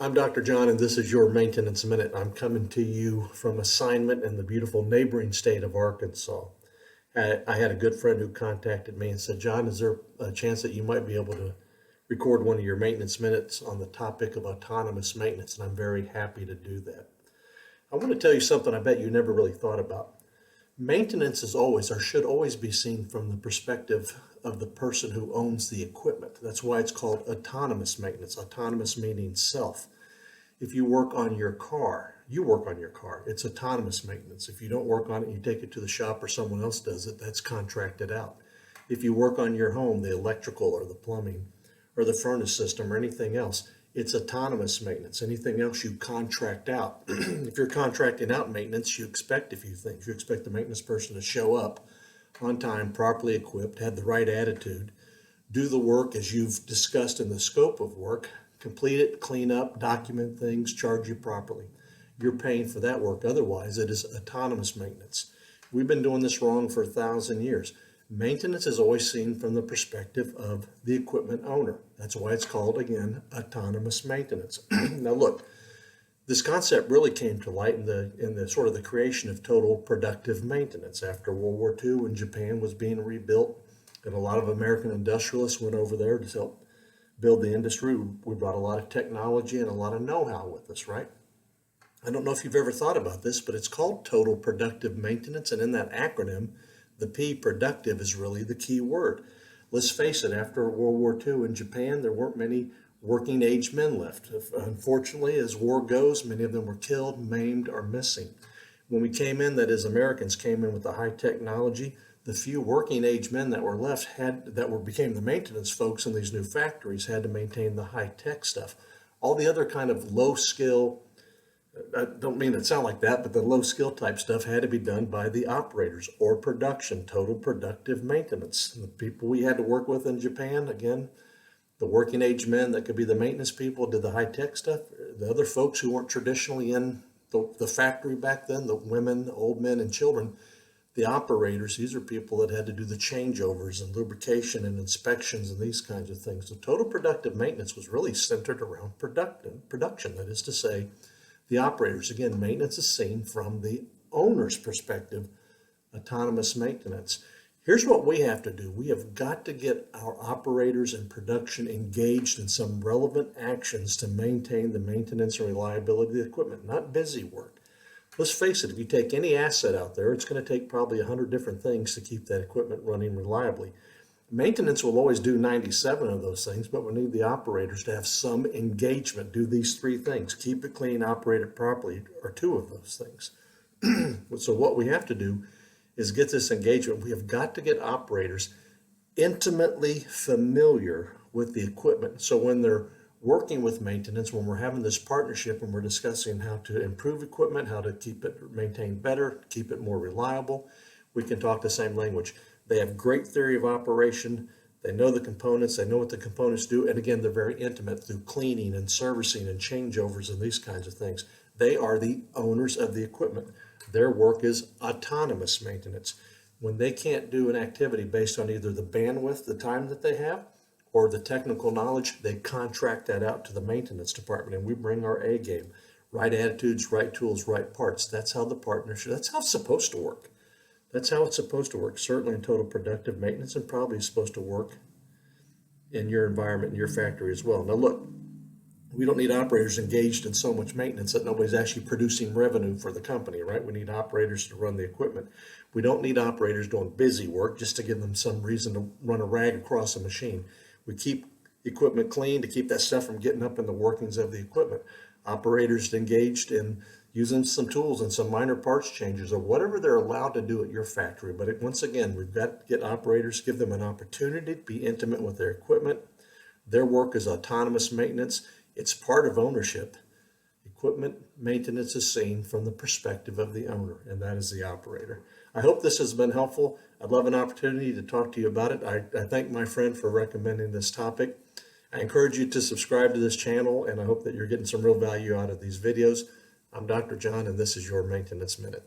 I'm Dr. John, and this is your Maintenance Minute. I'm coming to you from assignment in the beautiful neighboring state of Arkansas. I had a good friend who contacted me and said, John, is there a chance that you might be able to record one of your maintenance minutes on the topic of autonomous maintenance? And I'm very happy to do that. I want to tell you something I bet you never really thought about. Maintenance is always, or should always be seen from the perspective of the person who owns the equipment. That's why it's called autonomous maintenance. Autonomous meaning self. If you work on your car, you work on your car. It's autonomous maintenance. If you don't work on it, you take it to the shop or someone else does it, that's contracted out. If you work on your home, the electrical or the plumbing or the furnace system or anything else, it's autonomous maintenance. Anything else you contract out. If you're contracting out maintenance, you expect a few things. You expect the maintenance person to show up on time, properly equipped, have the right attitude, do the work as you've discussed in the scope of work, complete it, clean up, document things, charge you properly. You're paying for that work. Otherwise, it is autonomous maintenance. We've been doing this wrong for 1,000 years. Maintenance is always seen from the perspective of the equipment owner. That's why it's called, again, autonomous maintenance. Now look, this concept really came to light in the sort of the creation of total productive maintenance after World War II, when Japan was being rebuilt, and a lot of American industrialists went over there to help build the industry. We brought a lot of technology and a lot of know-how with us, right? I don't know if you've ever thought about this, but it's called total productive maintenance, and in that acronym, the P, productive, is really the key word. Let's face it, after World War II in Japan, there weren't many working age men left. Unfortunately, as war goes, many of them were killed, maimed, or missing. When we came in, that is, Americans came in with the high technology, the few working age men that were left became the maintenance folks in these new factories had to maintain the high tech stuff. All the other kind of low skill, I don't mean to sound like that, but the low skill type stuff had to be done by the operators or production, total productive maintenance. The people we had to work with in Japan, again, the working age men that could be the maintenance people, did the high tech stuff. The other folks who weren't traditionally in the factory back then, the women, old men, and children, the operators, these are people that had to do the changeovers and lubrication and inspections and these kinds of things. So total productive maintenance was really centered around production. That is to say, the operators. Again, maintenance is seen from the owner's perspective, autonomous maintenance. Here's what we have to do. We have got to get our operators and production engaged in some relevant actions to maintain the maintenance and reliability of the equipment, not busy work. Let's face it, if you take any asset out there, it's going to take probably 100 different things to keep that equipment running reliably. Maintenance will always do 97 of those things, but we need the operators to have some engagement, do these three things: keep it clean, operate it properly, or two of those things. So what we have to do is get this engagement. We have got to get operators intimately familiar with the equipment. So when they're working with maintenance, when we're having this partnership and we're discussing how to improve equipment, how to keep it maintained better, keep it more reliable, we can talk the same language. They have great theory of operation. They know the components. They know what the components do. And again, they're very intimate through cleaning and servicing and changeovers and these kinds of things. They are the owners of the equipment. Their work is autonomous maintenance. When they can't do an activity based on either the bandwidth, the time that they have, or the technical knowledge, they contract that out to the maintenance department, and we bring our A game. Right attitudes, right tools, right parts. That's how the partnership, that's how it's supposed to work. That's how it's supposed to work, certainly in total productive maintenance, and probably supposed to work in your environment, in your factory as well. Now look, we don't need operators engaged in so much maintenance that nobody's actually producing revenue for the company, right? We need operators to run the equipment. We don't need operators doing busy work just to give them some reason to run a rag across a machine. We keep equipment clean to keep that stuff from getting up in the workings of the equipment. Operators engaged in using some tools and some minor parts changes or whatever they're allowed to do at your factory. But once again, we've got to get operators, give them an opportunity to be intimate with their equipment. Their work is autonomous maintenance. It's part of ownership. Equipment maintenance is seen from the perspective of the owner, and that is the operator. I hope this has been helpful. I'd love an opportunity to talk to you about it. I thank my friend for recommending this topic. I encourage you to subscribe to this channel, and I hope that you're getting some real value out of these videos. I'm Dr. John, and this is your Maintenance Minute.